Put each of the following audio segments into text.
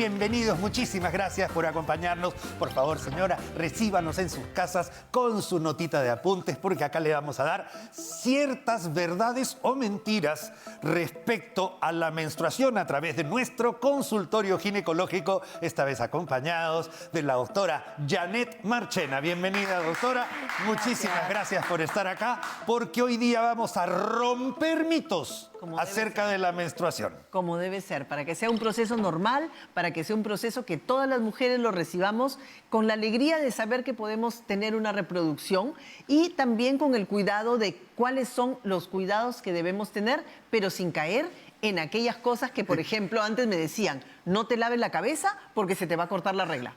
bienvenidos. Muchísimas gracias por acompañarnos. Por favor, señora, recíbanos en sus casas con su notita de apuntes, porque acá le vamos a dar ciertas verdades o mentiras respecto a la menstruación a través de nuestro consultorio ginecológico, esta vez acompañados de la doctora Janet Marchena. Bienvenida, doctora. Muchísimas gracias por estar acá, porque hoy día vamos a romper mitos acerca de la menstruación. Como debe ser, para que sea un proceso normal, para que sea un proceso que todas las mujeres lo recibamos con la alegría de saber que podemos tener una reproducción y también con el cuidado de cuáles son los cuidados que debemos tener, pero sin caer en aquellas cosas que, por ejemplo, antes me decían, no te laves la cabeza porque se te va a cortar la regla.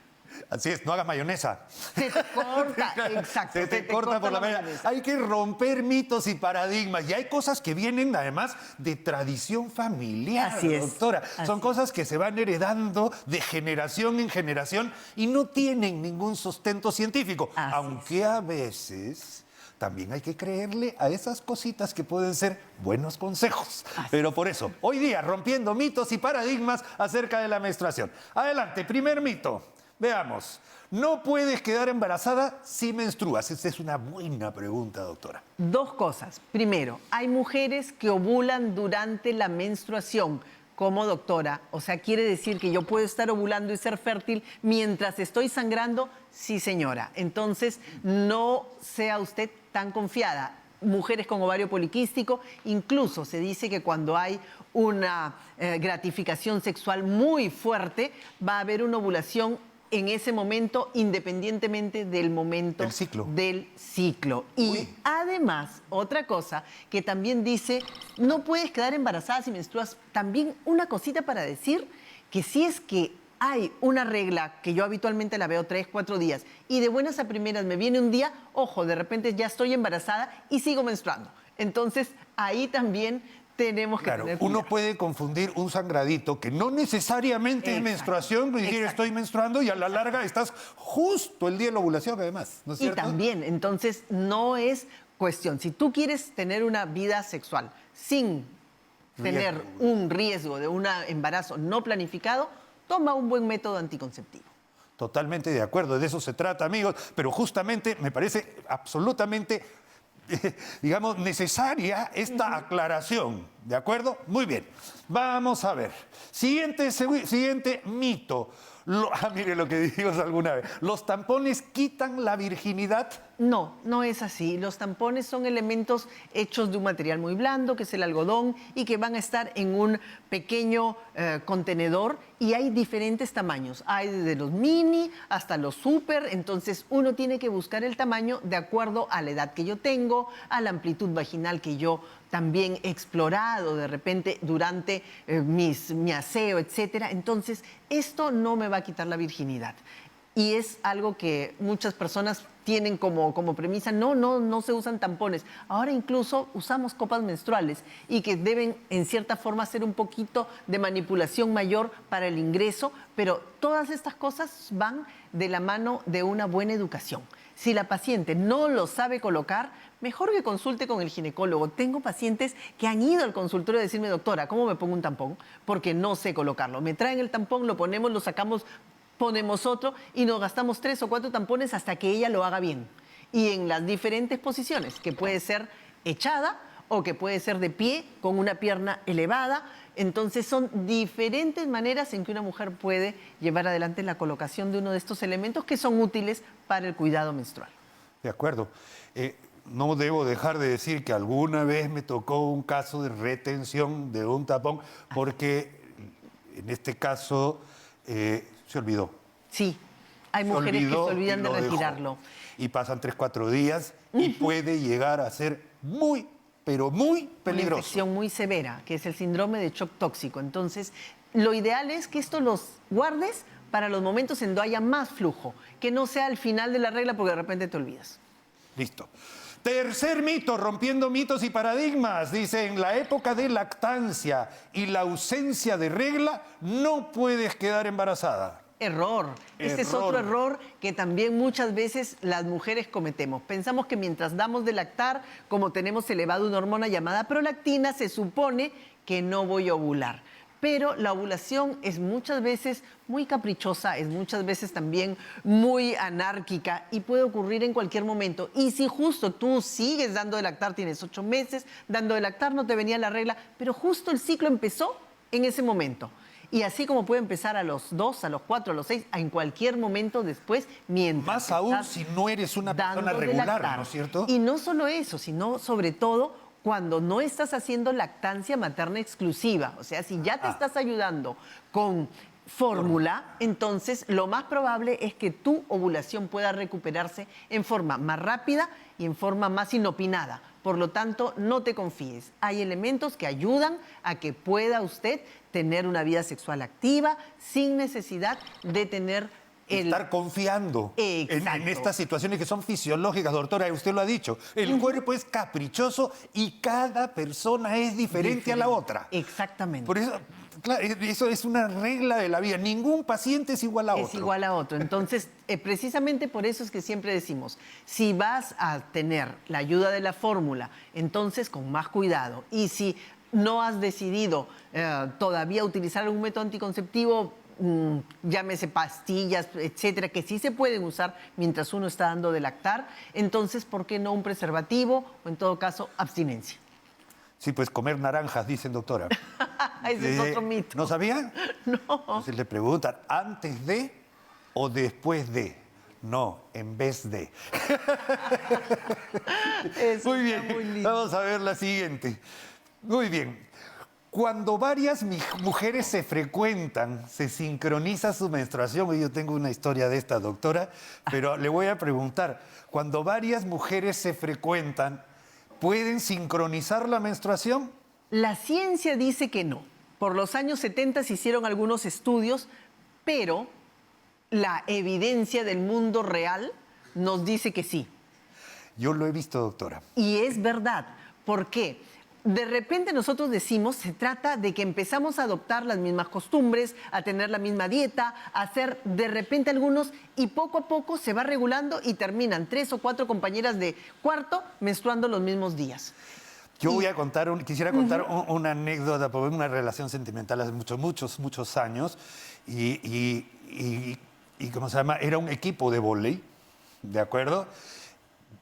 Así es, no hagas mayonesa. Se te corta, exacto. Se te corta por la mayonesa. Hay que romper mitos y paradigmas. Y hay cosas que vienen, además, de tradición familiar, Así es, doctora. así Son cosas que se van heredando de generación en generación y no tienen ningún sustento científico. Así aunque a veces también hay que creerle a esas cositas que pueden ser buenos consejos. Pero por eso, hoy día, rompiendo mitos y paradigmas acerca de la menstruación. Adelante, primer mito. Veamos, ¿no puedes quedar embarazada si menstruas? Esta es una buena pregunta, doctora. Dos cosas. Primero, hay mujeres que ovulan durante la menstruación. ¿Cómo, doctora? O sea, ¿quiere decir que yo puedo estar ovulando y ser fértil mientras estoy sangrando? Sí, señora. Entonces, no sea usted tan confiada. Mujeres con ovario poliquístico, incluso se dice que cuando hay una gratificación sexual muy fuerte, va a haber una ovulación en ese momento, independientemente del momento del ciclo. Y además, otra cosa que también dice, no puedes quedar embarazada si menstruas. También una cosita para decir que si es que hay una regla que yo habitualmente la veo 3, 4 días y de buenas a primeras me viene un día, ojo, de repente ya estoy embarazada y sigo menstruando. Entonces, ahí también tenemos que tener cuidado. Uno puede confundir un sangradito que no necesariamente es menstruación, y decir estoy menstruando y a la larga estás justo el día de la ovulación, además, ¿no es cierto? Y también, entonces, no es cuestión. Si tú quieres tener una vida sexual sin tener un riesgo de un embarazo no planificado, toma un buen método anticonceptivo. Totalmente de acuerdo, de eso se trata, amigos, pero justamente me parece absolutamente, digamos, necesaria esta aclaración, ¿de acuerdo? Muy bien, vamos a ver. Siguiente mito. Mire lo que dijimos alguna vez. ¿Los tampones quitan la virginidad? No, no es así. Los tampones son elementos hechos de un material muy blando, que es el algodón, y que van a estar en un pequeño contenedor, y hay diferentes tamaños. Hay desde los mini hasta los super, entonces uno tiene que buscar el tamaño de acuerdo a la edad que yo tengo, a la amplitud vaginal que yo también he explorado de repente durante mi aseo, etcétera. Entonces, esto no me va a quitar la virginidad. Y es algo que muchas personas tienen como premisa, no se usan tampones. Ahora incluso usamos copas menstruales y que deben en cierta forma ser un poquito de manipulación mayor para el ingreso, pero todas estas cosas van de la mano de una buena educación. Si la paciente no lo sabe colocar, mejor que consulte con el ginecólogo. Tengo pacientes que han ido al consultorio a decirme, doctora, ¿cómo me pongo un tampón? Porque no sé colocarlo. Me traen el tampón, lo ponemos, lo sacamos, ponemos otro y nos gastamos 3 o 4 tampones hasta que ella lo haga bien. Y en las diferentes posiciones, que puede ser echada o que puede ser de pie con una pierna elevada. Entonces son diferentes maneras en que una mujer puede llevar adelante la colocación de uno de estos elementos que son útiles para el cuidado menstrual. De acuerdo. No debo dejar de decir que alguna vez me tocó un caso de retención de un tapón porque en este caso se olvidó. Sí, hay mujeres que se olvidan de retirarlo. Y pasan 3, 4 días y puede llegar a ser muy, pero muy peligroso. Una infección muy severa, que es el síndrome de shock tóxico. Entonces, lo ideal es que esto los guardes para los momentos en donde haya más flujo, que no sea al final de la regla porque de repente te olvidas. Listo. Tercer mito, rompiendo mitos y paradigmas. Dice, en la época de lactancia y la ausencia de regla, no puedes quedar embarazada. Error. Este es otro error que también muchas veces las mujeres cometemos. Pensamos que mientras damos de lactar, como tenemos elevado una hormona llamada prolactina, se supone que no voy a ovular. pero la ovulación es muchas veces muy caprichosa, es muchas veces también muy anárquica y puede ocurrir en cualquier momento. Y si justo tú sigues dando de lactar, tienes 8 meses, dando de lactar, no te venía la regla, pero justo el ciclo empezó en ese momento. Y así como puede empezar a los 2, a los 4, a los 6, en cualquier momento después, mientras Más aún estás si no eres una persona dando de regular, lactar. ¿no es cierto? Y no solo eso, sino sobre todo cuando no estás haciendo lactancia materna exclusiva. O sea, si ya te estás ayudando con fórmula, entonces lo más probable es que tu ovulación pueda recuperarse en forma más rápida y en forma más inopinada. Por lo tanto, no te confíes. Hay elementos que ayudan a que pueda usted tener una vida sexual activa sin necesidad de tener Estar confiando en Exacto. estas situaciones que son fisiológicas, doctora, usted lo ha dicho. El cuerpo es caprichoso y cada persona es diferente a la otra. Exactamente. Por eso, claro, eso es una regla de la vida. Ningún paciente es igual a otro. Es igual a otro. Entonces, precisamente por eso es que siempre decimos, si vas a tener la ayuda de la fórmula, entonces con más cuidado. Y si no has decidido todavía utilizar algún método anticonceptivo, llámese pastillas, etcétera, que sí se pueden usar mientras uno está dando de lactar, entonces, ¿por qué no un preservativo o en todo caso, abstinencia? Sí, pues comer naranjas, dicen doctora. Ese es otro mito. ¿No sabía? No. Entonces le preguntan, ¿antes de o después de? No, en vez de. Eso Muy está bien, muy lindo. vamos a ver la siguiente. Muy bien. Cuando varias mujeres se frecuentan, se sincroniza su menstruación. Y yo tengo una historia de esta, doctora, pero le voy a preguntar. Cuando varias mujeres se frecuentan, ¿pueden sincronizar la menstruación? La ciencia dice que no. Por los años 70 se hicieron algunos estudios, pero la evidencia del mundo real nos dice que sí. Yo lo he visto, doctora. Y es verdad. ¿Por qué? De repente nosotros decimos, se trata de que empezamos a adoptar las mismas costumbres, a tener la misma dieta, a hacer de repente algunos, y poco a poco se va regulando y terminan 3 o 4 compañeras de cuarto menstruando los mismos días. Yo voy a contar, quisiera contar una anécdota, por una relación sentimental hace muchos años, y ¿cómo se llama? Era un equipo de vóley, ¿de acuerdo?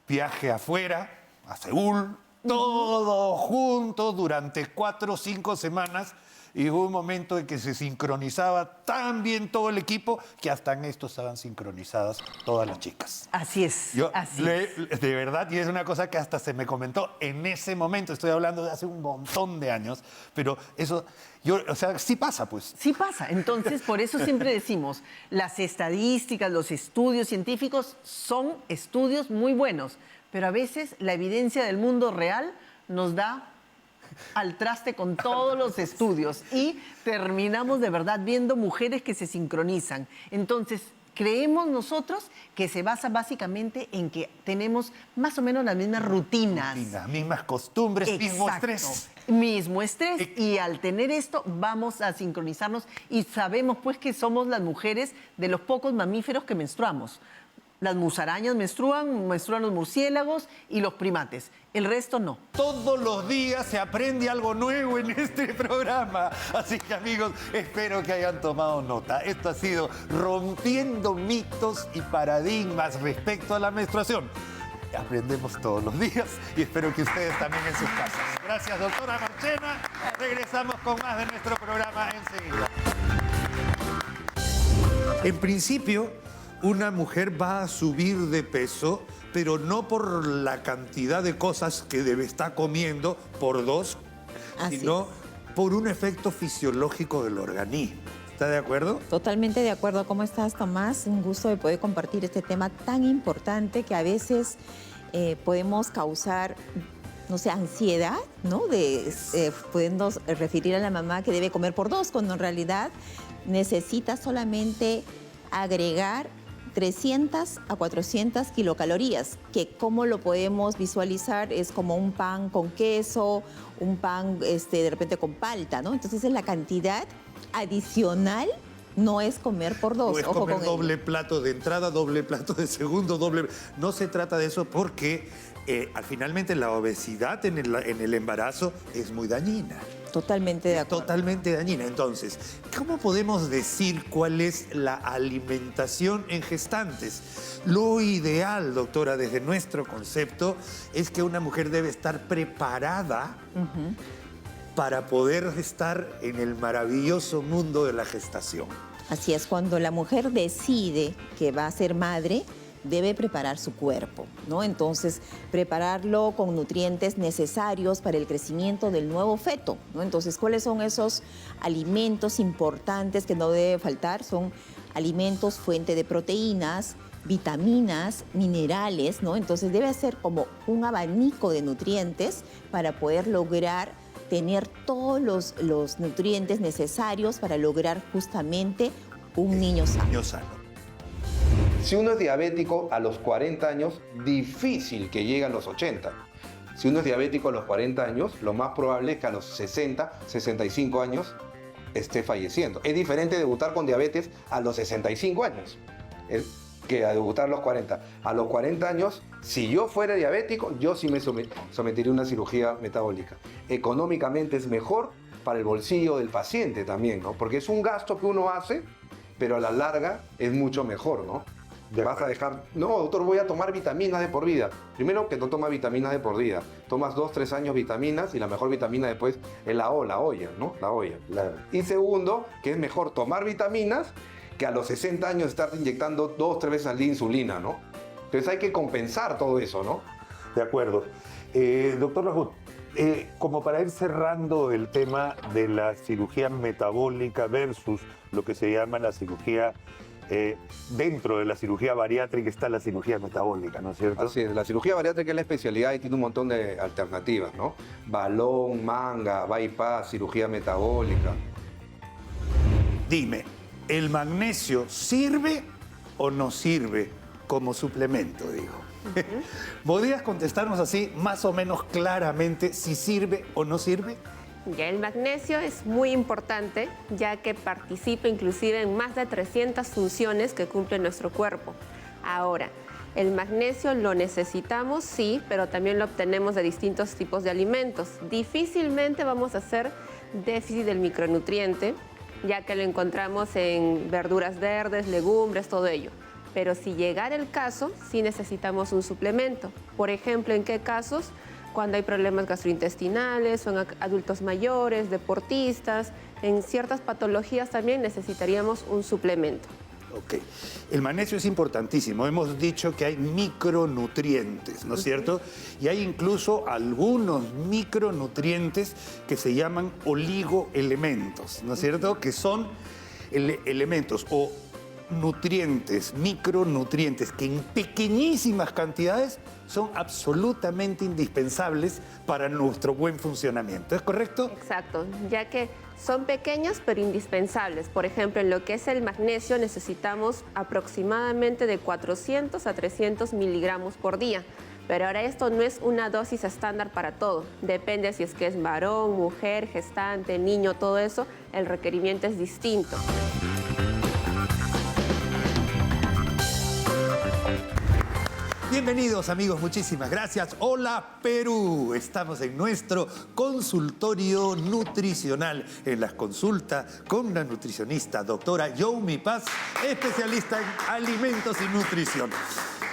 Viaje afuera, a Seúl, todo junto durante 4 o 5 semanas, y hubo un momento en que se sincronizaba tan bien todo el equipo que hasta en esto estaban sincronizadas todas las chicas. Así es, así es. De verdad, y es una cosa que hasta se me comentó en ese momento, estoy hablando de hace un montón de años, pero eso, o sea, sí pasa, pues. Sí pasa. Entonces, por eso siempre decimos, las estadísticas, los estudios científicos son estudios muy buenos, pero a veces la evidencia del mundo real nos da al traste con todos los estudios y terminamos de verdad viendo mujeres que se sincronizan. Entonces, creemos nosotros que se basa básicamente en que tenemos más o menos las mismas rutinas. Las mismas costumbres, mismo estrés. Mismo estrés. Y al tener esto, vamos a sincronizarnos y sabemos pues que somos las mujeres de los pocos mamíferos que menstruamos. Las musarañas menstruan los murciélagos y los primates. El resto no. Todos los días se aprende algo nuevo en este programa. Así que, amigos, espero que hayan tomado nota. Esto ha sido Rompiendo Mitos y Paradigmas respecto a la menstruación. Aprendemos todos los días y espero que ustedes también en sus casas. Gracias, doctora Marchena. Regresamos con más de nuestro programa enseguida. En principio, una mujer va a subir de peso, pero no por la cantidad de cosas que debe estar comiendo, por 2, sino por un efecto fisiológico del organismo. ¿Está de acuerdo? Totalmente de acuerdo. ¿Cómo estás, Tomás? Un gusto de poder compartir este tema tan importante que a veces podemos causar, no sé, ansiedad, ¿no? Podemos referir a la mamá que debe comer por 2, cuando en realidad necesita solamente agregar 300 a 400 kilocalorías, que como lo podemos visualizar es como un pan con queso, un pan de repente con palta, ¿no? Entonces es la cantidad adicional, no es comer por 2. No es comer doble plato de entrada, doble plato de segundo, doble... No se trata de eso porque finalmente la obesidad en el embarazo es muy dañina. Totalmente de acuerdo. Totalmente dañina. Entonces, ¿cómo podemos decir cuál es la alimentación en gestantes? Lo ideal, doctora, desde nuestro concepto, es que una mujer debe estar preparada para poder estar en el maravilloso mundo de la gestación. Así es, cuando la mujer decide que va a ser madre, debe preparar su cuerpo, ¿no? Entonces, prepararlo con nutrientes necesarios para el crecimiento del nuevo feto, ¿no? Entonces, ¿cuáles son esos alimentos importantes que no debe faltar? Son alimentos fuente de proteínas, vitaminas, minerales, ¿no? Entonces, debe ser como un abanico de nutrientes para poder lograr tener todos los nutrientes necesarios para lograr justamente un niño sano. Niño sano. Si uno es diabético a los 40 años, difícil que llegue a los 80. Si uno es diabético a los 40 años, lo más probable es que a los 60, 65 años esté falleciendo. Es diferente debutar con diabetes a los 65 años que a debutar a los 40. A los 40 años, si yo fuera diabético, yo sí me sometería a una cirugía metabólica. Económicamente es mejor para el bolsillo del paciente también, ¿no? Porque es un gasto que uno hace, pero a la larga es mucho mejor, ¿no? Vas a dejar, no, doctor, voy a tomar vitaminas de por vida. Primero, que no tomas vitaminas de por vida. Tomas 2, 3 años vitaminas y la mejor vitamina después es la olla, ¿no? La olla. Y segundo, que es mejor tomar vitaminas que a los 60 años estarte inyectando 2, 3 veces al día insulina, ¿no? Entonces hay que compensar todo eso, ¿no? De acuerdo. Doctor Rajut, como para ir cerrando el tema de la cirugía metabólica versus lo que se llama la cirugía, dentro de la cirugía bariátrica está la cirugía metabólica, ¿no es cierto? Así es, la cirugía bariátrica es la especialidad y tiene un montón de alternativas, ¿no? Balón, manga, bypass, cirugía metabólica. Dime, ¿el magnesio sirve o no sirve como suplemento, digo? ¿Podrías contestarnos así, más o menos claramente, si sirve o no sirve? Ya el magnesio es muy importante, ya que participa inclusive en más de 300 funciones que cumple nuestro cuerpo. Ahora, el magnesio lo necesitamos, sí, pero también lo obtenemos de distintos tipos de alimentos. Difícilmente vamos a hacer déficit del micronutriente, ya que lo encontramos en verduras verdes, legumbres, todo ello. Pero si llegara el caso, sí necesitamos un suplemento. Por ejemplo, ¿en qué casos? Cuando hay problemas gastrointestinales, son adultos mayores, deportistas, en ciertas patologías también necesitaríamos un suplemento. Ok. El magnesio es importantísimo. Hemos dicho que hay micronutrientes, ¿no es cierto? Y hay incluso algunos micronutrientes que se llaman oligoelementos, ¿no es cierto? Que son elementos o nutrientes, micronutrientes, que en pequeñísimas cantidades son absolutamente indispensables para nuestro buen funcionamiento. ¿Es correcto? Exacto, ya que son pequeños pero indispensables. Por ejemplo, en lo que es el magnesio necesitamos aproximadamente de 400 a 300 miligramos por día. Pero ahora esto no es una dosis estándar para todo. Depende si es que es varón, mujer, gestante, niño, todo eso, el requerimiento es distinto. Bienvenidos amigos, muchísimas gracias. Hola Perú, estamos en nuestro consultorio nutricional, en las consultas con la nutricionista doctora Yomi Paz, especialista en alimentos y nutrición.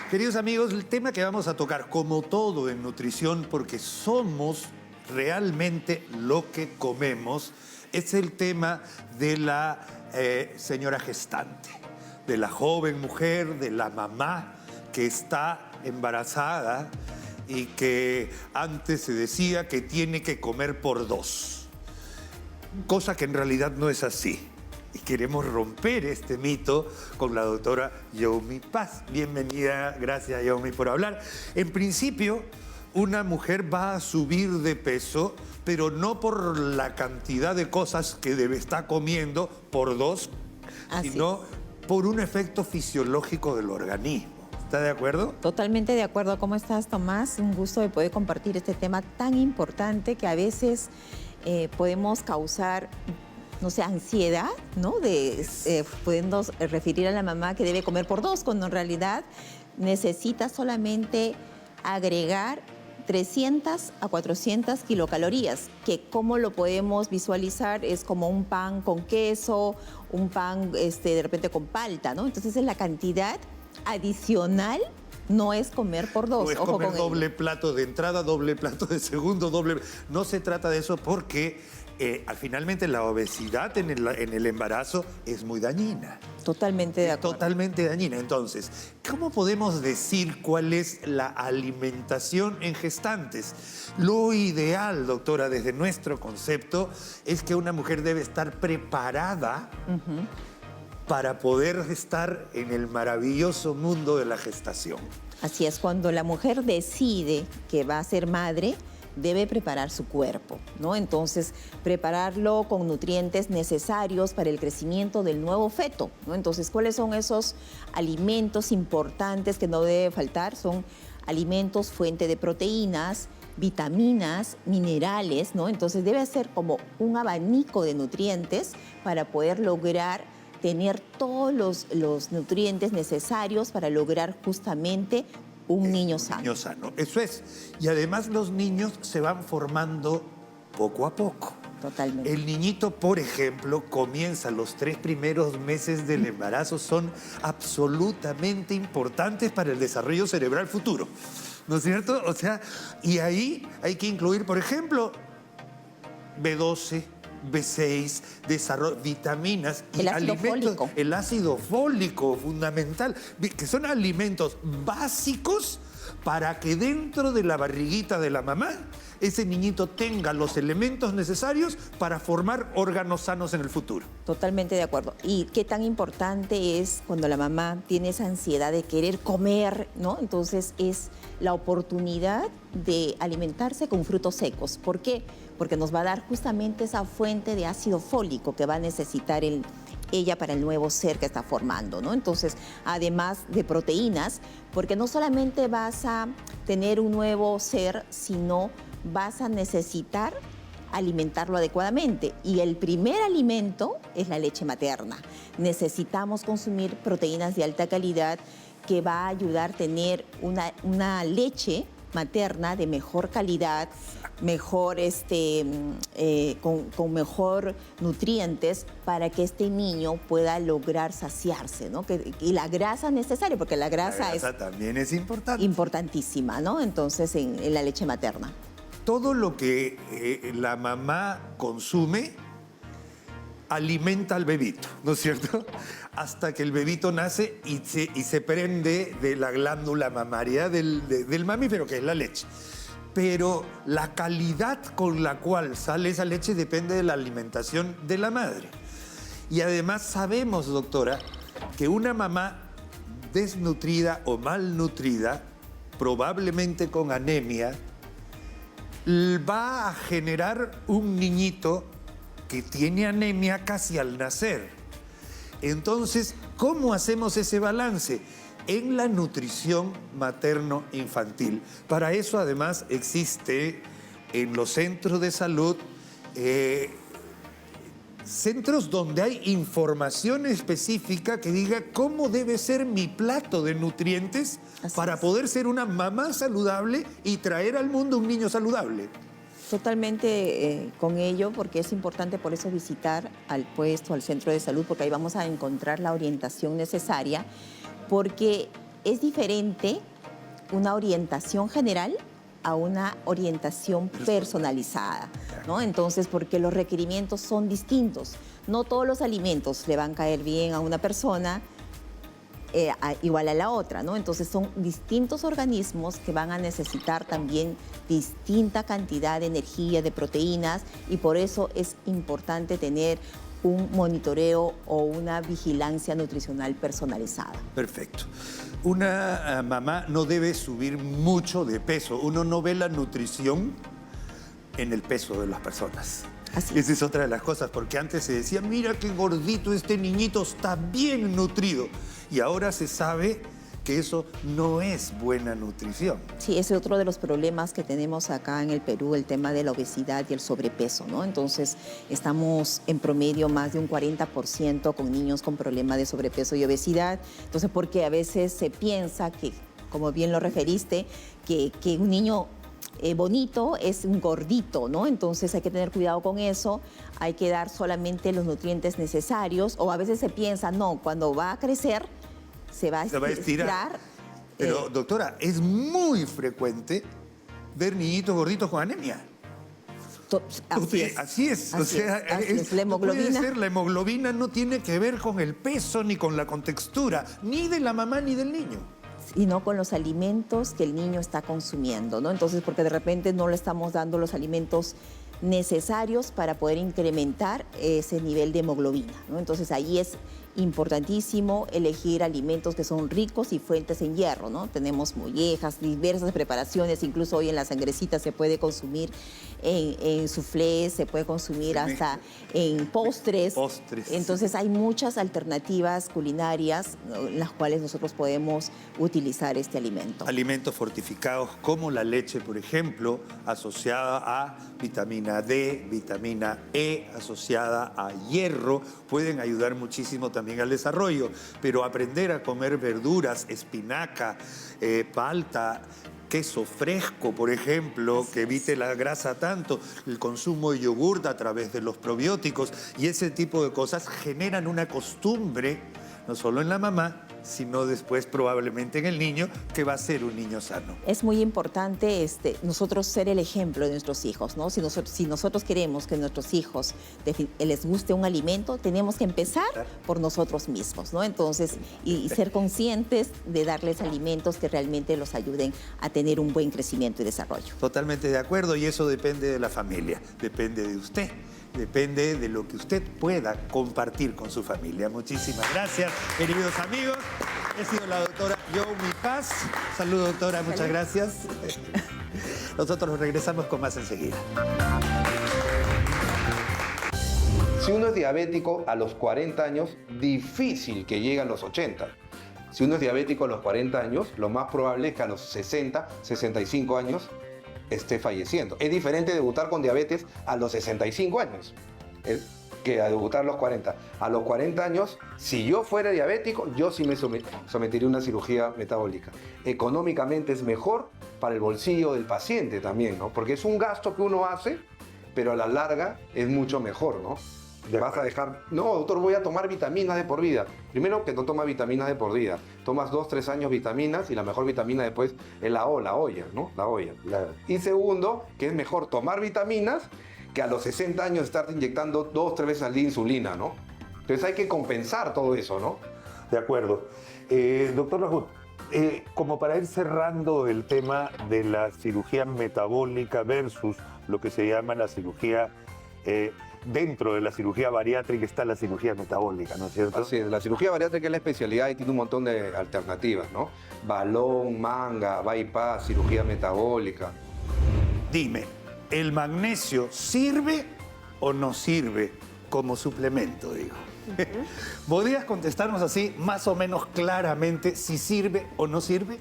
Queridos amigos, el tema que vamos a tocar, como todo en nutrición, porque somos realmente lo que comemos, es el tema de la señora gestante, de la joven mujer, de la mamá que está embarazada y que antes se decía que tiene que comer por 2, cosa que en realidad no es así. Y queremos romper este mito con la doctora Yomi Paz. Bienvenida, gracias Yomi por hablar. En principio, una mujer va a subir de peso, pero no por la cantidad de cosas que debe estar comiendo por 2, sino por un efecto fisiológico del organismo. ¿Está de acuerdo? Totalmente de acuerdo. ¿Cómo estás, Tomás? Un gusto de poder compartir este tema tan importante que a veces podemos causar, no sé, ansiedad, ¿no? Pudiendo referir a la mamá que debe comer por 2, cuando en realidad necesita solamente agregar 300 a 400 kilocalorías, que como lo podemos visualizar es como un pan con queso, un pan de repente con palta, ¿no? Entonces es la cantidad adicional, no es comer por dos. No es ojo comer con ello. doble plato de entrada, doble plato de segundo, doble... No se trata de eso porque finalmente la obesidad en el embarazo es muy dañina. Totalmente de Es acuerdo. totalmente dañina. Entonces, ¿cómo podemos decir cuál es la alimentación en gestantes? Lo ideal, doctora, desde nuestro concepto, es que una mujer debe estar preparada para poder estar en el maravilloso mundo de la gestación. Así es, cuando la mujer decide que va a ser madre, debe preparar su cuerpo, ¿no? Entonces, prepararlo con nutrientes necesarios para el crecimiento del nuevo feto, ¿no? Entonces, ¿cuáles son esos alimentos importantes que no debe faltar? Son alimentos fuente de proteínas, vitaminas, minerales, ¿no? Entonces, debe ser como un abanico de nutrientes para poder lograr tener todos los nutrientes necesarios para lograr justamente un niño sano. Niño sano, eso es. Y además los niños se van formando poco a poco. Totalmente. El niñito, por ejemplo, comienza los 3 primeros meses del embarazo, son absolutamente importantes para el desarrollo cerebral futuro. ¿No es cierto? O sea, y ahí hay que incluir, por ejemplo, B12, B6, vitaminas y El ácido fólico. El ácido fólico, fundamental, que son alimentos básicos para que dentro de la barriguita de la mamá ese niñito tenga los elementos necesarios para formar órganos sanos en el futuro. Totalmente de acuerdo. Y qué tan importante es cuando la mamá tiene esa ansiedad de querer comer, ¿no? Entonces es la oportunidad de alimentarse con frutos secos. ¿Por qué? Porque nos va a dar justamente esa fuente de ácido fólico que va a necesitar ella para el nuevo ser que está formando, ¿no? Entonces, además de proteínas, porque no solamente vas a tener un nuevo ser, sino vas a necesitar alimentarlo adecuadamente. Y el primer alimento es la leche materna. Necesitamos consumir proteínas de alta calidad que va a ayudar a tener una leche materna de mejor calidad, mejor, con mejor nutrientes para que este niño pueda lograr saciarse, ¿no? Y la grasa necesaria, porque la grasa es también es importante. importantísima, ¿no? Entonces, en la leche materna. Todo lo que la mamá consume alimenta al bebito, ¿no es cierto? Hasta que el bebito nace y se prende de la glándula mamaria del mamífero, que es la leche. Pero la calidad con la cual sale esa leche depende de la alimentación de la madre. Y además sabemos, doctora, que una mamá desnutrida o malnutrida, probablemente con anemia, va a generar un niñito que tiene anemia casi al nacer. Entonces, ¿cómo hacemos ese balance? En la nutrición materno-infantil. Para eso, además, existe en los centros de salud centros donde hay información específica que diga cómo debe ser mi plato de nutrientes para poder ser una mamá saludable y traer al mundo un niño saludable. Totalmente con ello, porque es importante por eso visitar al puesto, al centro de salud, porque ahí vamos a encontrar la orientación necesaria, porque es diferente una orientación general a una orientación personalizada, ¿no? Entonces, porque los requerimientos son distintos. No todos los alimentos le van a caer bien a una persona igual a la otra, ¿no? Entonces son distintos organismos que van a necesitar también distinta cantidad de energía, de proteínas, y por eso es importante tener un monitoreo o una vigilancia nutricional personalizada. Perfecto. Una mamá no debe subir mucho de peso. Uno no ve la nutrición en el peso de las personas. Así Esa es otra de las cosas, porque antes se decía, mira qué gordito este niñito, está bien nutrido. Y ahora se sabe que eso no es buena nutrición. Sí, ese es otro de los problemas que tenemos acá en el Perú, el tema de la obesidad y el sobrepeso, ¿no? Entonces, estamos en promedio más de un 40% con niños con problemas de sobrepeso y obesidad. Entonces, porque a veces se piensa que, como bien lo referiste, que un niño bonito es un gordito, ¿no? Entonces hay que tener cuidado con eso, hay que dar solamente los nutrientes necesarios, o a veces se piensa, no, cuando va a crecer se va a estirar. Pero, doctora, es muy frecuente ver niñitos gorditos con anemia. Así es. Así es. Así es. La hemoglobina. No puede ser, la hemoglobina no tiene que ver con el peso ni con la contextura, ni de la mamá ni del niño. Y no con los alimentos que el niño está consumiendo, ¿no? Entonces, porque de repente no le estamos dando los alimentos necesarios para poder incrementar ese nivel de hemoglobina, ¿no? Entonces, ahí es importantísimo elegir alimentos que son ricos y fuentes en hierro, ¿no? Tenemos mollejas, diversas preparaciones, incluso hoy en la sangrecita se puede consumir en soufflés, se puede consumir hasta en postres. Entonces hay muchas alternativas culinarias, ¿no?, en las cuales nosotros podemos utilizar este alimento. Alimentos fortificados como la leche, por ejemplo, asociada a vitamina D, vitamina E, asociada a hierro, pueden ayudar muchísimo también al desarrollo, pero aprender a comer verduras, espinaca, palta, queso fresco, por ejemplo, que evite la grasa tanto, el consumo de yogur a través de los probióticos y ese tipo de cosas generan una costumbre, no solo en la mamá, sino después probablemente en el niño, que va a ser un niño sano. Es muy importante nosotros ser el ejemplo de nuestros hijos, ¿no? Si nosotros queremos que a nuestros hijos les guste un alimento, tenemos que empezar por nosotros mismos, ¿no? Entonces, y ser conscientes de darles alimentos que realmente los ayuden a tener un buen crecimiento y desarrollo. Totalmente de acuerdo, y eso depende de la familia, depende de usted. Depende de lo que usted pueda compartir con su familia. Muchísimas gracias, queridos amigos. He sido la doctora Yomi Paz. Saludos, doctora, muchas gracias. Nosotros regresamos con más enseguida. Si uno es diabético a los 40 años, difícil que llegue a los 80. Si uno es diabético a los 40 años, lo más probable es que a los 60, 65 años esté falleciendo. Es diferente debutar con diabetes a los 65 años que a debutar a los 40. A los 40 años, si yo fuera diabético, yo sí me sometería a una cirugía metabólica. Económicamente es mejor para el bolsillo del paciente también, ¿no? Porque es un gasto que uno hace, pero a la larga es mucho mejor, ¿no? Vas a dejar, no, doctor, voy a tomar vitaminas de por vida. Primero, que no tomas vitaminas de por vida. Tomas 2, 3 años vitaminas y la mejor vitamina después es la olla, ¿no? La olla. Y segundo, que es mejor tomar vitaminas que a los 60 años estarte inyectando 2, 3 veces al día insulina, ¿no? Entonces hay que compensar todo eso, ¿no? De acuerdo. Doctor Lahut, como para ir cerrando el tema de la cirugía metabólica versus lo que se llama la cirugía dentro de la cirugía bariátrica está la cirugía metabólica, ¿no es cierto? Así es, la cirugía bariátrica es la especialidad y tiene un montón de alternativas, ¿no? Balón, manga, bypass, cirugía metabólica. Dime, ¿el magnesio sirve o no sirve como suplemento, digo? ¿Podrías contestarnos así, más o menos claramente, si sirve o no sirve?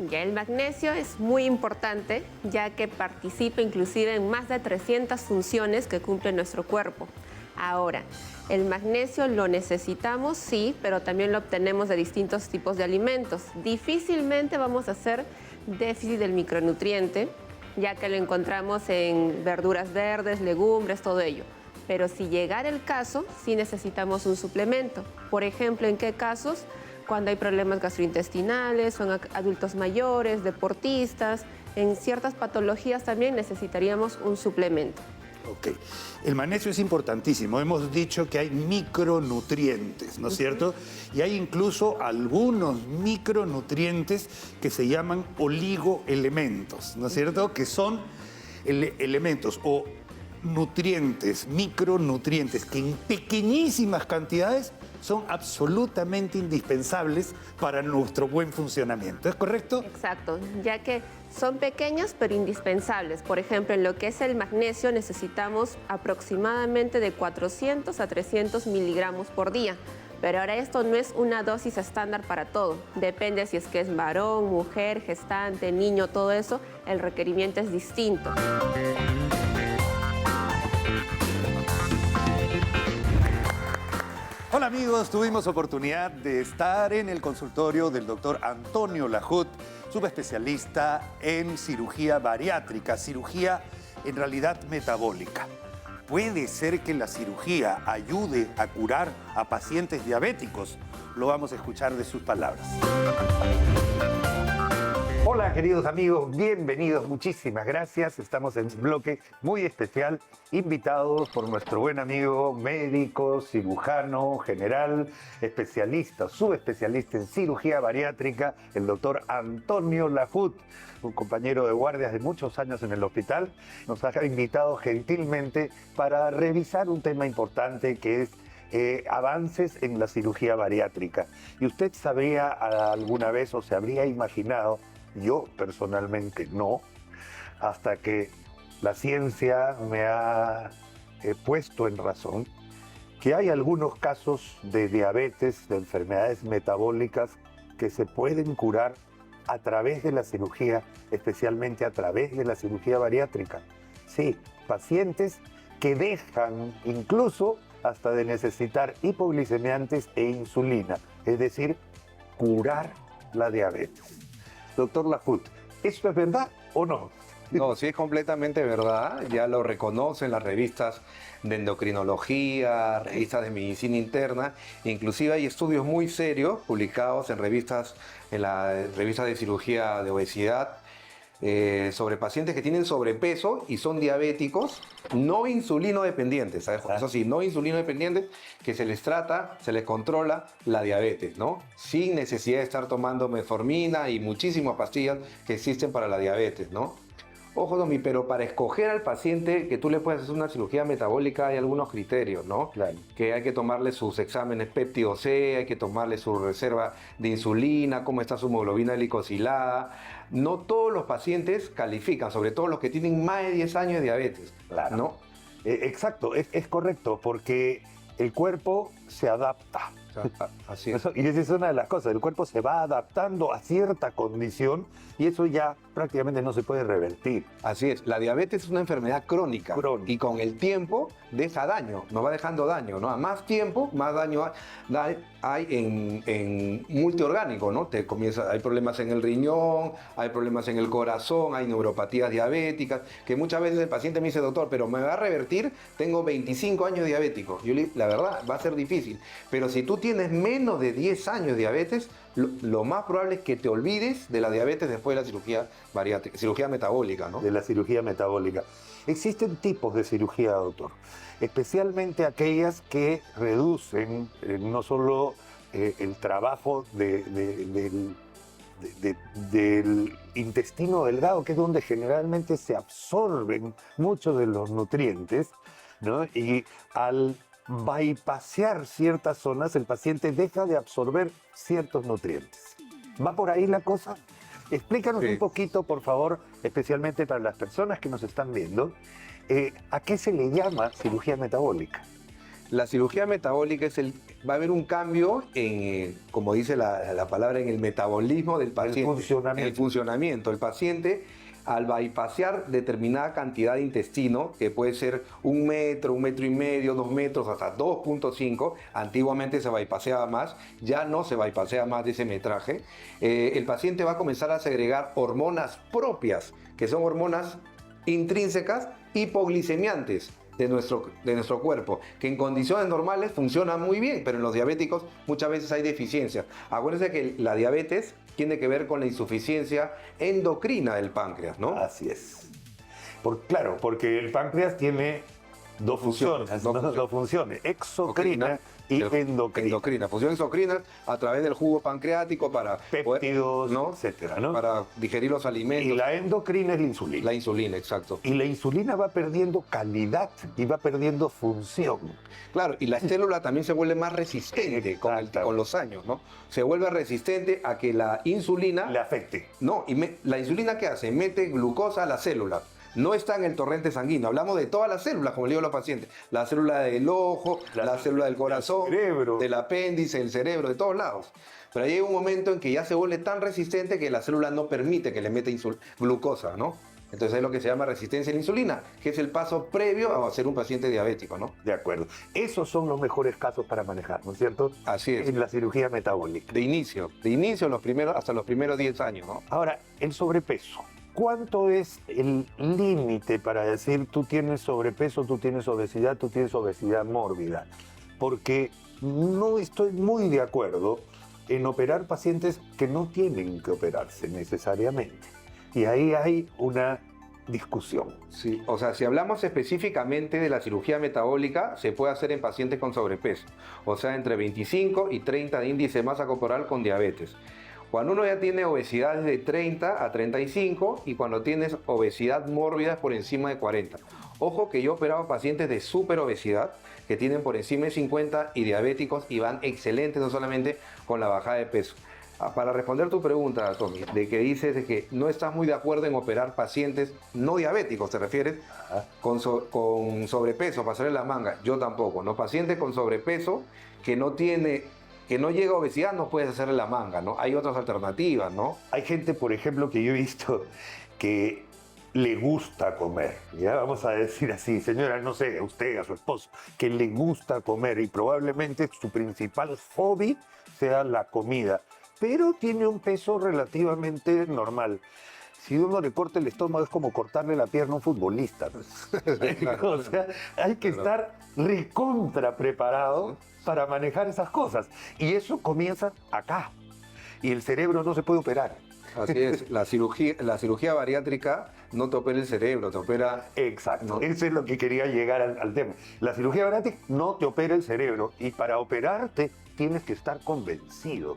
Ya el magnesio es muy importante, ya que participa inclusive en más de 300 funciones que cumple nuestro cuerpo. Ahora, el magnesio lo necesitamos, sí, pero también lo obtenemos de distintos tipos de alimentos. Difícilmente vamos a hacer déficit del micronutriente, ya que lo encontramos en verduras verdes, legumbres, todo ello. Pero si llegara el caso, sí necesitamos un suplemento. Por ejemplo, ¿en qué casos? Cuando hay problemas gastrointestinales, son adultos mayores, deportistas, en ciertas patologías también necesitaríamos un suplemento. Ok. El magnesio es importantísimo. Hemos dicho que hay micronutrientes, ¿no es cierto? Y hay incluso algunos micronutrientes que se llaman oligoelementos, ¿no es cierto? Que son elementos o nutrientes, micronutrientes, que en pequeñísimas cantidades son absolutamente indispensables para nuestro buen funcionamiento. ¿Es correcto? Exacto, ya que son pequeños pero indispensables. Por ejemplo, en lo que es el magnesio necesitamos aproximadamente de 400 a 300 miligramos por día. Pero ahora esto no es una dosis estándar para todo. Depende si es que es varón, mujer, gestante, niño, todo eso, el requerimiento es distinto. Hola amigos. amigos, tuvimos oportunidad de estar en el consultorio del doctor Antonio Lajut, subespecialista en cirugía bariátrica, cirugía en realidad metabólica. ¿Puede ser que la cirugía ayude a curar a pacientes diabéticos? Lo vamos a escuchar de sus palabras. Hola queridos amigos, bienvenidos, muchísimas gracias. Estamos en un bloque muy especial, invitados por nuestro buen amigo médico, cirujano, general, especialista, subespecialista en cirugía bariátrica, el doctor Antonio Lajut, un compañero de guardias de muchos años en el hospital. Nos ha invitado gentilmente para revisar un tema importante que es avances en la cirugía bariátrica. ¿Y usted sabría alguna vez o se habría imaginado? Yo personalmente no, hasta que la ciencia me ha puesto en razón que hay algunos casos de diabetes, de enfermedades metabólicas que se pueden curar a través de la cirugía, especialmente a través de la cirugía bariátrica. Sí, pacientes que dejan incluso hasta de necesitar hipoglicemiantes e insulina, es decir, curar la diabetes. Doctor Lajut, ¿esto es verdad o no? No, sí es completamente verdad. Ya lo reconocen las revistas de endocrinología, revistas de medicina interna. Inclusive hay estudios muy serios publicados en revistas, en la revista de cirugía de obesidad, sobre pacientes que tienen sobrepeso y son diabéticos, no insulino dependientes, ¿sabes? Eso sí, no insulino dependientes, que se les trata, se les controla la diabetes, ¿no? Sin necesidad de estar tomando metformina y muchísimas pastillas que existen para la diabetes, ¿no? Ojo, Domi, pero para escoger al paciente que tú le puedes hacer una cirugía metabólica hay algunos criterios, ¿no? Claro. Que hay que tomarle sus exámenes péptido C, hay que tomarle su reserva de insulina, cómo está su hemoglobina glicosilada. No todos los pacientes califican, sobre todo los que tienen más de 10 años de diabetes, Claro. ¿no? Exacto, es correcto, porque el cuerpo se adapta. O sea, así es. Y esa es una de las cosas, el cuerpo se va adaptando a cierta condición y eso ya prácticamente no se puede revertir. Así es, la diabetes es una enfermedad crónica, Crónica. y con el tiempo deja daño, nos va dejando daño, ¿no? A más tiempo, más daño hay en multiorgánico, ¿no? Hay problemas en el riñón, hay problemas en el corazón, hay neuropatías diabéticas, que muchas veces el paciente me dice, doctor, pero me va a revertir, tengo 25 años diabético. Yo le digo, la verdad, va a ser difícil, pero si tú tienes menos de 10 años de diabetes, lo más probable es que te olvides de la diabetes después de la cirugía bariátrica, cirugía metabólica, ¿no? De la cirugía metabólica. Existen tipos de cirugía, doctor, especialmente aquellas que reducen no solo el trabajo del intestino delgado, que es donde generalmente se absorben muchos de los nutrientes, ¿no? Y al bypassear ciertas zonas, el paciente deja de absorber ciertos nutrientes. ¿Va por ahí la cosa? Explícanos Sí. un poquito, por favor, especialmente para las personas que nos están viendo, ¿a qué se le llama cirugía metabólica? La cirugía metabólica va a haber un cambio en, como dice la palabra, en el metabolismo del paciente. funcionamiento. En el funcionamiento. El paciente, al bypassear determinada cantidad de intestino, que puede ser 1 metro, 1,5 metros, 2 metros, hasta 2,5, antiguamente se bypasseaba más, ya no se bypassea más de ese metraje, el paciente va a comenzar a segregar hormonas propias, que son hormonas intrínsecas hipoglicemiantes de nuestro cuerpo, que en condiciones normales funcionan muy bien, pero en los diabéticos muchas veces hay deficiencias. Acuérdense que la diabetes tiene que ver con la insuficiencia endocrina del páncreas, ¿no? Así es. Claro, porque el páncreas tiene dos funciones, dos funciones, exocrina y endocrina. Endocrina, función exocrina a través del jugo pancreático para Péptidos, ¿no? etcétera, ¿no? Para digerir los alimentos. Y la endocrina es la insulina. La insulina, exacto. Y la insulina va perdiendo calidad y va perdiendo función. Claro, y la célula también se vuelve más resistente con los años, ¿no? Se vuelve resistente a que la insulina... Le afecte. No, la insulina, ¿qué hace? Mete glucosa a la célula. No está en el torrente sanguíneo. Hablamos de todas las células, como le digo a los pacientes. La célula del ojo, la célula del corazón, del apéndice, el cerebro, de todos lados. Pero llega un momento en que ya se vuelve tan resistente que la célula no permite que le meta glucosa, ¿no? Entonces es lo que se llama resistencia a la insulina, que es el paso previo a ser un paciente diabético, ¿no? De acuerdo. Esos son los mejores casos para manejar, ¿no es cierto? Así es. En la cirugía metabólica. De inicio hasta los primeros 10 años, ¿no? Ahora, el sobrepeso. ¿Cuánto es el límite para decir tú tienes sobrepeso, tú tienes obesidad mórbida? Porque no estoy muy de acuerdo en operar pacientes que no tienen que operarse necesariamente. Y ahí hay una discusión. Sí, o sea, si hablamos específicamente de la cirugía metabólica, se puede hacer en pacientes con sobrepeso, o sea, entre 25 y 30 de índice de masa corporal con diabetes. Cuando uno ya tiene obesidad de 30 a 35 y cuando tienes obesidad mórbida por encima de 40. Ojo que yo he operado pacientes de superobesidad que tienen por encima de 50 y diabéticos y van excelentes no solamente con la bajada de peso. Para responder tu pregunta, Tommy, de que dices de que no estás muy de acuerdo en operar pacientes no diabéticos, ¿te refieres? Con sobrepeso, pasarle la manga. Yo tampoco, ¿no? Pacientes con sobrepeso que no llega a obesidad, no puedes hacerle la manga, ¿no? Hay otras alternativas, ¿no? Hay gente, por ejemplo, que yo he visto que le gusta comer, ya vamos a decir así, señora, no sé, a usted, a su esposo, que le gusta comer y probablemente su principal hobby sea la comida, pero tiene un peso relativamente normal. Si uno le corta el estómago es como cortarle la pierna a un futbolista. O sea, hay que estar recontra preparado para manejar esas cosas. Y eso comienza acá. Y el cerebro no se puede operar. Así es, la cirugía bariátrica no te opera el cerebro, te opera... Exacto, ¿no? Eso es lo que quería llegar al tema. La cirugía bariátrica no te opera el cerebro y para operarte tienes que estar convencido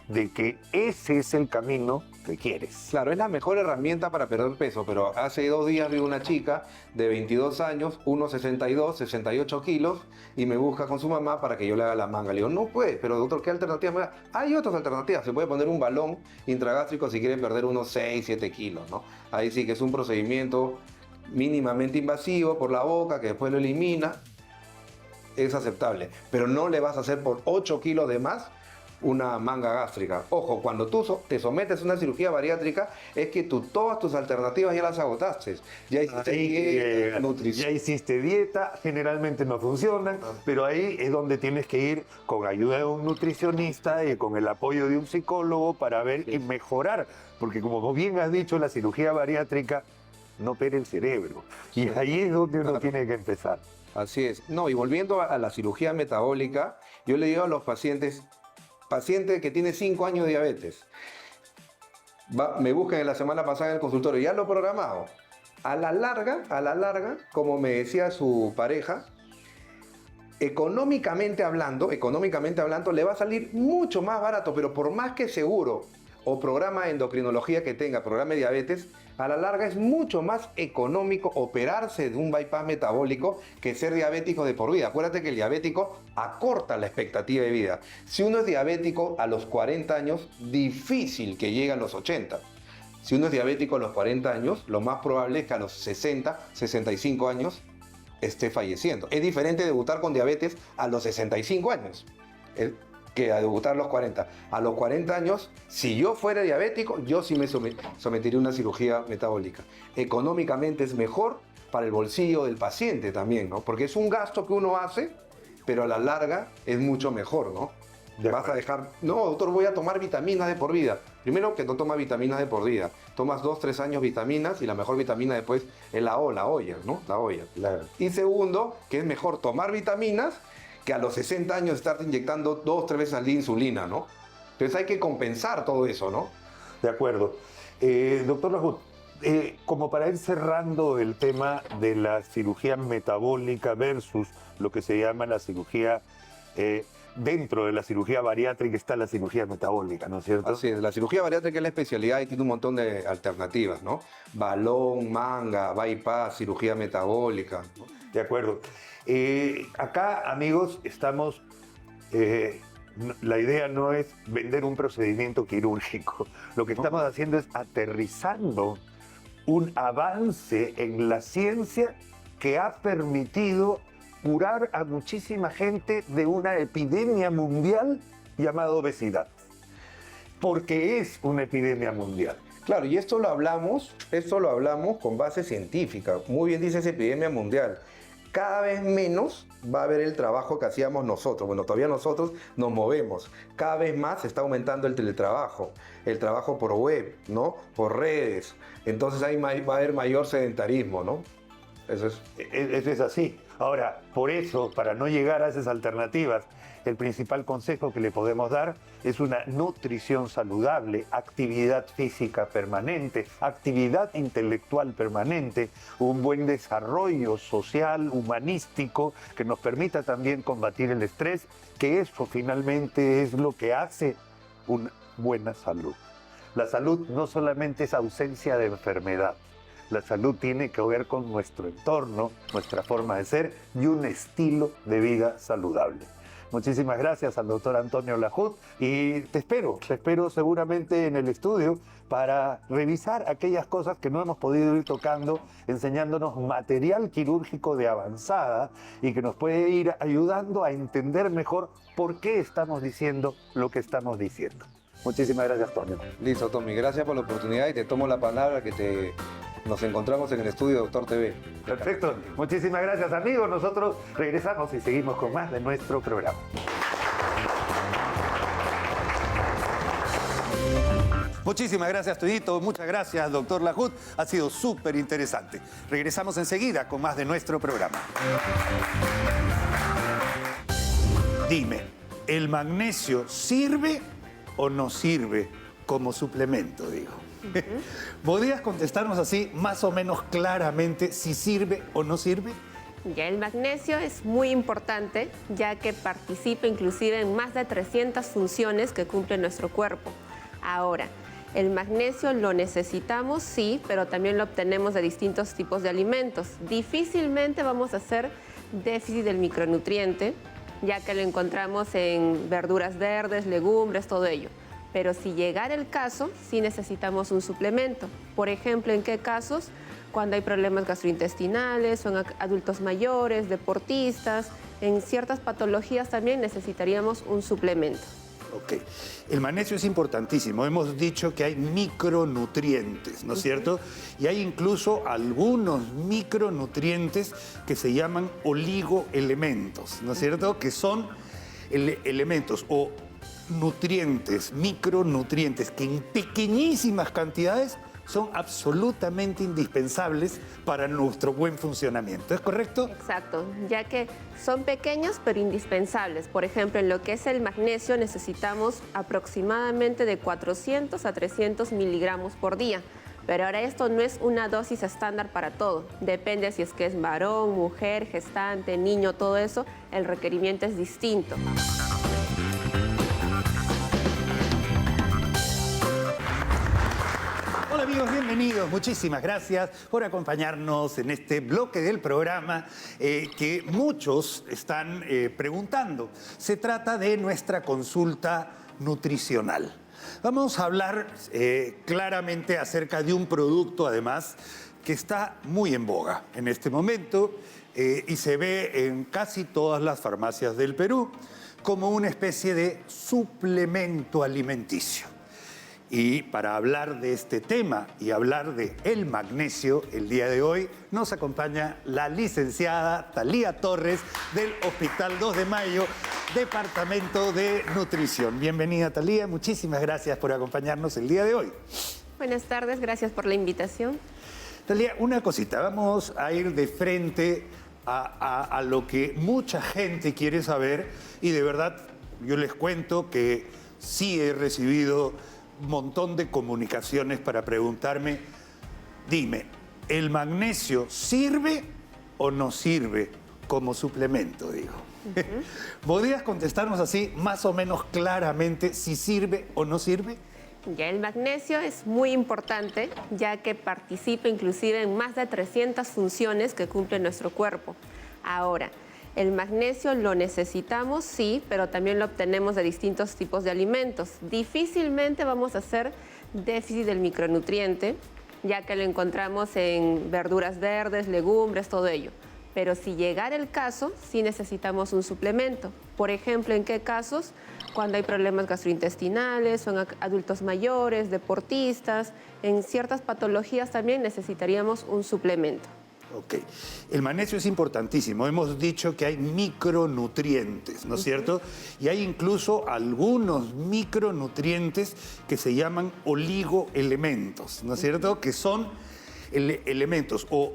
de que ese es el camino que quieres. Claro, es la mejor herramienta para perder peso, pero hace 2 días vi una chica de 22 años, 1,62, 68 kilos, y me busca con su mamá para que yo le haga la manga. Le digo, no puede, pero doctor, ¿qué alternativas me da? Hay otras alternativas, se puede poner un balón intragástrico si quiere perder unos 6, 7 kilos, ¿no? Ahí sí que es un procedimiento mínimamente invasivo por la boca, que después lo elimina, es aceptable, pero no le vas a hacer por 8 kilos de más una manga gástrica. Ojo, cuando tú te sometes a una cirugía bariátrica es que todas tus alternativas ya las agotaste. Ya hiciste dieta, nutrición. Ya hiciste dieta, generalmente no funcionan, pero ahí es donde tienes que ir con ayuda de un nutricionista y con el apoyo de un psicólogo para ver y mejorar, porque como bien has dicho, la cirugía bariátrica no opera el cerebro y ahí es donde uno tiene que empezar. Así es. No, y volviendo a la cirugía metabólica, yo le digo a los paciente que tiene 5 años de diabetes, me buscan en la semana pasada en el consultorio, ya lo he programado. A la larga, como me decía su pareja, económicamente hablando, le va a salir mucho más barato, pero por más que seguro o programa de endocrinología que tenga, programa de diabetes, a la larga es mucho más económico operarse de un bypass metabólico que ser diabético de por vida. Acuérdate que el diabético acorta la expectativa de vida. Si uno es diabético a los 40 años, difícil que llegue a los 80. Si uno es diabético a los 40 años, lo más probable es que a los 60, 65 años esté falleciendo. Es diferente debutar con diabetes a los 65 años que a debutar a los 40. A los 40 años, si yo fuera diabético, yo sí me sometería a una cirugía metabólica. Económicamente es mejor para el bolsillo del paciente también, ¿no? Porque es un gasto que uno hace, pero a la larga es mucho mejor, ¿no? Vas a dejar, no, doctor, voy a tomar vitaminas de por vida. Primero que no tomas vitaminas de por vida. Tomas 2, 3 años vitaminas y la mejor vitamina después es la olla, ¿no? La olla. Claro. Y segundo, que es mejor tomar vitaminas que a los 60 años estarte inyectando 2, 3 veces al día insulina, ¿no? Entonces hay que compensar todo eso, ¿no? De acuerdo. Doctor Rajut, como para ir cerrando el tema de la cirugía metabólica versus lo que se llama la cirugía, dentro de la cirugía bariátrica está la cirugía metabólica, ¿no es cierto? Así es, la cirugía bariátrica es la especialidad y tiene un montón de alternativas, ¿no? Balón, manga, bypass, cirugía metabólica, ¿no? De acuerdo. Acá, amigos, estamos... la idea no es vender un procedimiento quirúrgico. Lo que estamos haciendo es aterrizando un avance en la ciencia que ha permitido curar a muchísima gente de una epidemia mundial llamada obesidad. Porque es una epidemia mundial. Claro, y esto lo hablamos con base científica. Muy bien dice esa epidemia mundial. Cada vez menos va a haber el trabajo que hacíamos nosotros. Bueno, todavía nosotros nos movemos. Cada vez más se está aumentando el teletrabajo, el trabajo por web, ¿no? Por redes. Entonces ahí va a haber mayor sedentarismo, ¿no? Eso es. Eso es así. Ahora, por eso, para no llegar a esas alternativas, el principal consejo que le podemos dar es una nutrición saludable, actividad física permanente, actividad intelectual permanente, un buen desarrollo social, humanístico, que nos permita también combatir el estrés, que eso finalmente es lo que hace una buena salud. La salud no solamente es ausencia de enfermedad. La salud tiene que ver con nuestro entorno, nuestra forma de ser y un estilo de vida saludable. Muchísimas gracias al doctor Antonio Lajut y te espero seguramente en el estudio para revisar aquellas cosas que no hemos podido ir tocando, enseñándonos material quirúrgico de avanzada y que nos puede ir ayudando a entender mejor por qué estamos diciendo lo que estamos diciendo. Muchísimas gracias, Antonio. Listo, Tommy. Gracias por la oportunidad y te tomo la palabra nos encontramos en el estudio de Doctor TV. Perfecto. Muchísimas gracias, amigos. Nosotros regresamos y seguimos con más de nuestro programa. Muchísimas gracias, Tudito. Muchas gracias, doctor Lajut. Ha sido súper interesante. Regresamos enseguida con más de nuestro programa. Dime, ¿el magnesio sirve o no sirve como suplemento, digo? ¿Podrías contestarnos así, más o menos claramente, si sirve o no sirve? Ya el magnesio es muy importante, ya que participa inclusive en más de 300 funciones que cumple nuestro cuerpo. Ahora, el magnesio lo necesitamos, sí, pero también lo obtenemos de distintos tipos de alimentos. Difícilmente vamos a hacer déficit del micronutriente, ya que lo encontramos en verduras verdes, legumbres, todo ello. Pero si llegara el caso, sí necesitamos un suplemento. Por ejemplo, ¿en qué casos? Cuando hay problemas gastrointestinales, son adultos mayores, deportistas, en ciertas patologías también necesitaríamos un suplemento. Ok. El magnesio es importantísimo. Hemos dicho que hay micronutrientes, ¿no es cierto? Y hay incluso algunos micronutrientes que se llaman oligoelementos, ¿no es cierto? Que son elementos o nutrientes, micronutrientes, que en pequeñísimas cantidades son absolutamente indispensables para nuestro buen funcionamiento. ¿Es correcto? Exacto, ya que son pequeños pero indispensables. Por ejemplo, en lo que es el magnesio necesitamos aproximadamente de 400 a 300 miligramos por día. Pero ahora esto no es una dosis estándar para todo. Depende si es que es varón, mujer, gestante, niño, todo eso, el requerimiento es distinto. Hola amigos, bienvenidos. Muchísimas gracias por acompañarnos en este bloque del programa que muchos están preguntando. Se trata de nuestra consulta nutricional. Vamos a hablar claramente acerca de un producto, además, que está muy en boga en este momento y se ve en casi todas las farmacias del Perú como una especie de suplemento alimenticio. Y para hablar de este tema y hablar de el magnesio, el día de hoy nos acompaña la licenciada Thalía Torres del Hospital 2 de Mayo, Departamento de Nutrición. Bienvenida, Thalía. Muchísimas gracias por acompañarnos el día de hoy. Buenas tardes, gracias por la invitación. Thalía, una cosita. Vamos a ir de frente a lo que mucha gente quiere saber y de verdad yo les cuento que sí he recibido un montón de comunicaciones para preguntarme, dime, ¿el magnesio sirve o no sirve como suplemento, digo? ¿Podrías contestarnos así, más o menos claramente, si sirve o no sirve? Ya el magnesio es muy importante, ya que participa inclusive en más de 300 funciones que cumple nuestro cuerpo. Ahora, el magnesio lo necesitamos, sí, pero también lo obtenemos de distintos tipos de alimentos. Difícilmente vamos a hacer déficit del micronutriente, ya que lo encontramos en verduras verdes, legumbres, todo ello. Pero si llegara el caso, sí necesitamos un suplemento. Por ejemplo, ¿en qué casos? cuando hay problemas gastrointestinales, son adultos mayores, deportistas. En ciertas patologías también necesitaríamos un suplemento. Ok. El magnesio es importantísimo. Hemos dicho que hay micronutrientes, ¿no es cierto? Y hay incluso algunos micronutrientes que se llaman oligoelementos, ¿no es cierto? Que son elementos o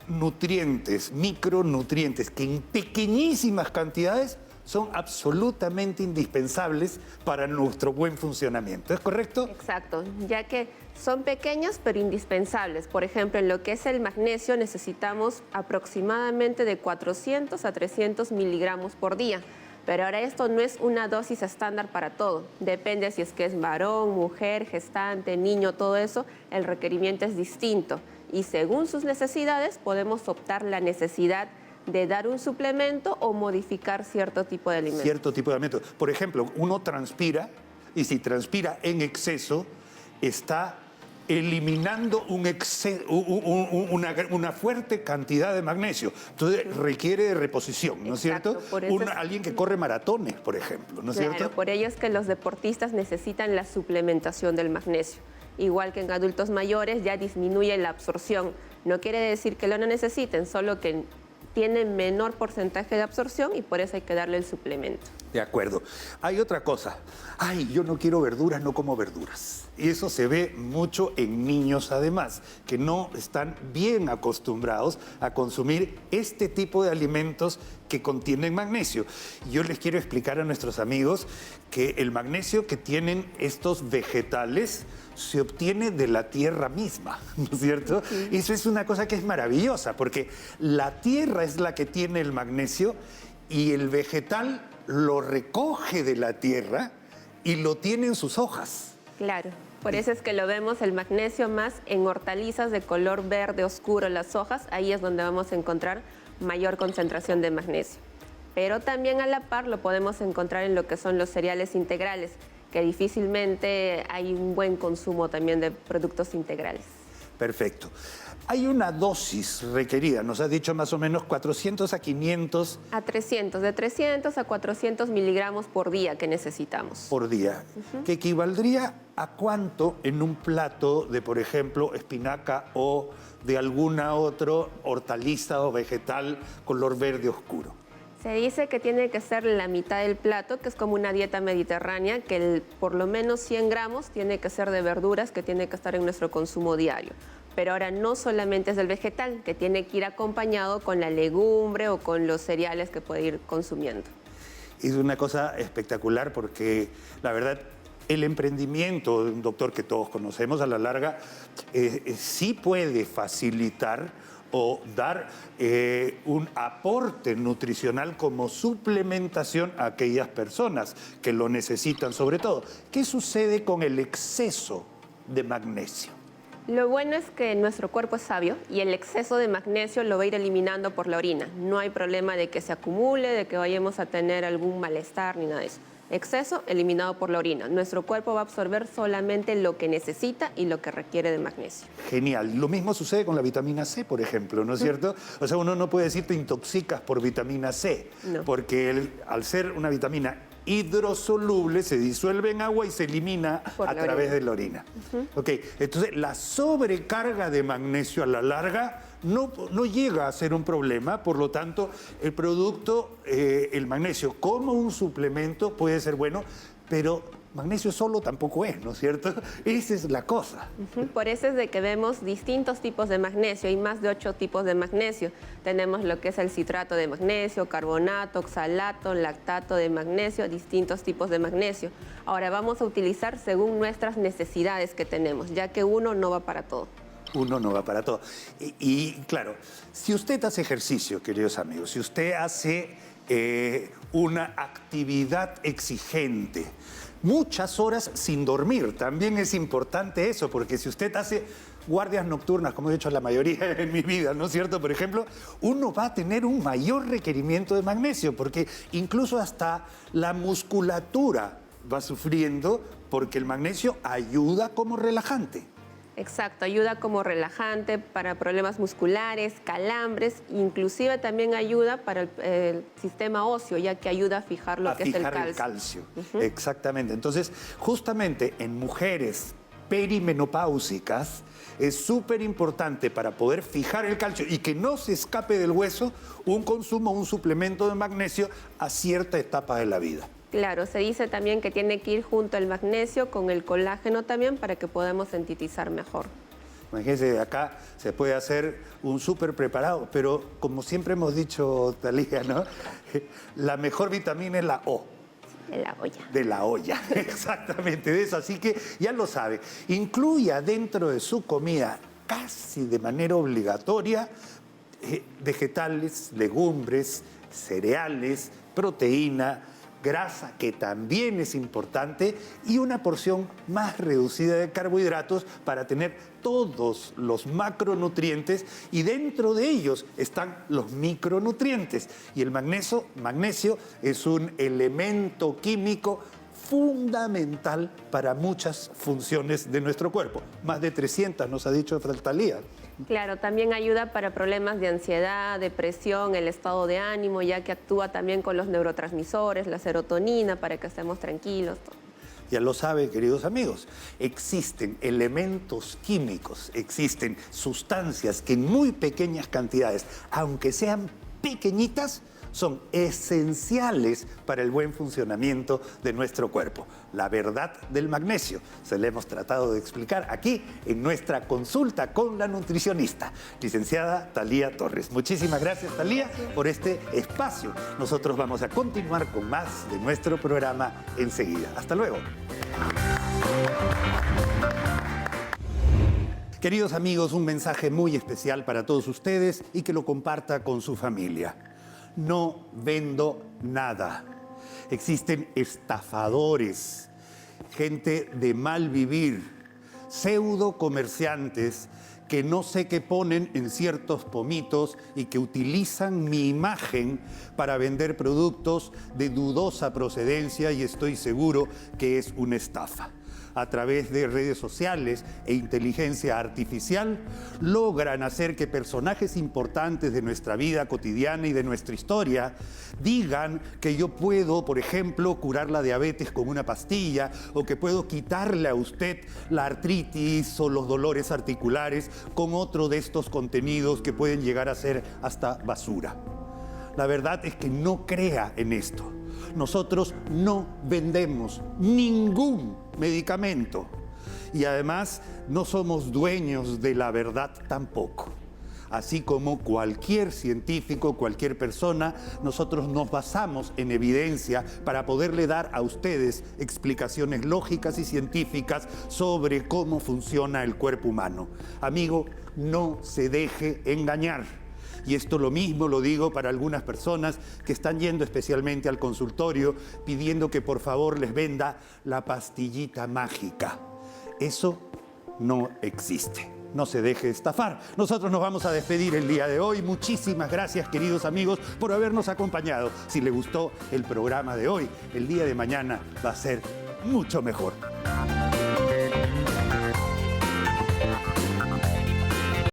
nutrientes, micronutrientes, que en pequeñísimas cantidades son absolutamente indispensables para nuestro buen funcionamiento. ¿Es correcto? Exacto, ya que son pequeños pero indispensables. Por ejemplo, en lo que es el magnesio necesitamos aproximadamente de 400 a 300 miligramos por día. Pero ahora esto no es una dosis estándar para todo. Depende si es que es varón, mujer, gestante, niño, todo eso, el requerimiento es distinto. Y según sus necesidades podemos optar la necesidad de dar un suplemento o modificar cierto tipo de alimentos. Cierto tipo de alimentos. Por ejemplo, uno transpira y si transpira en exceso, está eliminando una fuerte cantidad de magnesio. Entonces requiere de reposición, ¿no es cierto? Alguien que corre maratones, por ejemplo, ¿no es cierto? Por ello es que los deportistas necesitan la suplementación del magnesio. Igual que en adultos mayores ya disminuye la absorción. No quiere decir que lo no necesiten, solo que tienen menor porcentaje de absorción y por eso hay que darle el suplemento. De acuerdo. Hay otra cosa. Ay, yo no quiero verduras, no como verduras. Y eso se ve mucho en niños además, que no están bien acostumbrados a consumir este tipo de alimentos que contienen magnesio. Yo les quiero explicar a nuestros amigos que el magnesio que tienen estos vegetales se obtiene de la tierra misma, ¿no es cierto? Y eso es una cosa que es maravillosa, porque la tierra es la que tiene el magnesio y el vegetal lo recoge de la tierra y lo tiene en sus hojas. Claro, por eso es que lo vemos el magnesio más en hortalizas de color verde oscuro, las hojas, ahí es donde vamos a encontrar mayor concentración de magnesio. Pero también a la par lo podemos encontrar en lo que son los cereales integrales, que difícilmente hay un buen consumo también de productos integrales. Perfecto. Hay una dosis requerida, nos has dicho más o menos 400 a 500... A 300, de 300 a 400 miligramos por día que necesitamos. Por día, que equivaldría a cuánto en un plato de, por ejemplo, espinaca o de alguna otro hortaliza o vegetal color verde oscuro. Se dice que tiene que ser la mitad del plato, que es como una dieta mediterránea, que por lo menos 100 gramos tiene que ser de verduras, que tiene que estar en nuestro consumo diario. Pero ahora no solamente es del vegetal, que tiene que ir acompañado con la legumbre o con los cereales que puede ir consumiendo. Es una cosa espectacular porque, la verdad, el emprendimiento de un doctor que todos conocemos a la larga sí puede facilitar o dar un aporte nutricional como suplementación a aquellas personas que lo necesitan sobre todo. ¿Qué sucede con el exceso de magnesio? Lo bueno es que nuestro cuerpo es sabio y el exceso de magnesio lo va a ir eliminando por la orina. No hay problema de que se acumule, de que vayamos a tener algún malestar ni nada de eso. Exceso eliminado por la orina. Nuestro cuerpo va a absorber solamente lo que necesita y lo que requiere de magnesio. Genial. Lo mismo sucede con la vitamina C, por ejemplo, ¿no es cierto? O sea, uno no puede decir te intoxicas por vitamina C, no, porque al ser una vitamina hidrosoluble se disuelve en agua y se elimina a través de la orina. Ok, entonces la sobrecarga de magnesio a la larga no llega a ser un problema, por lo tanto el producto, el magnesio como un suplemento puede ser bueno, pero magnesio solo tampoco es, ¿no es cierto? Esa es la cosa. Por eso es de que vemos distintos tipos de magnesio, hay más de 8 tipos de magnesio. Tenemos lo que es el citrato de magnesio, carbonato, oxalato, lactato de magnesio, distintos tipos de magnesio. Ahora vamos a utilizar según nuestras necesidades que tenemos, ya que uno no va para todo. Uno no va para todo. Y claro, si usted hace ejercicio, queridos amigos, si usted hace una actividad exigente, muchas horas sin dormir, también es importante eso, porque si usted hace guardias nocturnas, como he hecho la mayoría en mi vida, ¿no es cierto? Por ejemplo, uno va a tener un mayor requerimiento de magnesio, porque incluso hasta la musculatura va sufriendo, porque el magnesio ayuda como relajante. Exacto, ayuda como relajante para problemas musculares, calambres, inclusive también ayuda para el sistema óseo, ya que ayuda a fijar lo que es el calcio. Exactamente. Entonces, justamente en mujeres perimenopáusicas es súper importante para poder fijar el calcio y que no se escape del hueso un consumo, un suplemento de magnesio a cierta etapa de la vida. Claro, se dice también que tiene que ir junto al magnesio con el colágeno también para que podamos sintetizar mejor. Imagínense, de acá se puede hacer un súper preparado, pero como siempre hemos dicho, Thalía, ¿no? La mejor vitamina es la O. De la olla. De la olla, exactamente, de eso. Así que ya lo sabe, incluya dentro de su comida casi de manera obligatoria vegetales, legumbres, cereales, proteína, grasa, que también es importante, y una porción más reducida de carbohidratos para tener todos los macronutrientes, y dentro de ellos están los micronutrientes. Y el magnesio es un elemento químico fundamental para muchas funciones de nuestro cuerpo. Más de 300 nos ha dicho Thalía. Claro, también ayuda para problemas de ansiedad, depresión, el estado de ánimo, ya que actúa también con los neurotransmisores, la serotonina, para que estemos tranquilos. Ya lo sabe, queridos amigos, existen elementos químicos, existen sustancias que en muy pequeñas cantidades, aunque sean pequeñitas, son esenciales para el buen funcionamiento de nuestro cuerpo. La verdad del magnesio se la hemos tratado de explicar aquí en nuestra consulta con la nutricionista, licenciada Thalía Torres. Muchísimas gracias, Thalía, por este espacio. Nosotros vamos a continuar con más de nuestro programa enseguida. Hasta luego. Queridos amigos, un mensaje muy especial para todos ustedes y que lo comparta con su familia. No vendo nada. Existen estafadores, gente de mal vivir, pseudo comerciantes que no sé qué ponen en ciertos pomitos y que utilizan mi imagen para vender productos de dudosa procedencia, y estoy seguro que es una estafa. A través de redes sociales e inteligencia artificial, logran hacer que personajes importantes de nuestra vida cotidiana y de nuestra historia digan que yo puedo, por ejemplo, curar la diabetes con una pastilla, o que puedo quitarle a usted la artritis o los dolores articulares con otro de estos contenidos que pueden llegar a ser hasta basura. La verdad es que no crea en esto. Nosotros no vendemos ningún medicamento y además no somos dueños de la verdad tampoco. Así como cualquier científico, cualquier persona, nosotros nos basamos en evidencia para poderle dar a ustedes explicaciones lógicas y científicas sobre cómo funciona el cuerpo humano. Amigo, no se deje engañar. Y esto lo mismo lo digo para algunas personas que están yendo especialmente al consultorio pidiendo que por favor les venda la pastillita mágica. Eso no existe. No se deje estafar. Nosotros nos vamos a despedir el día de hoy. Muchísimas gracias, queridos amigos, por habernos acompañado. Si les gustó el programa de hoy, el día de mañana va a ser mucho mejor.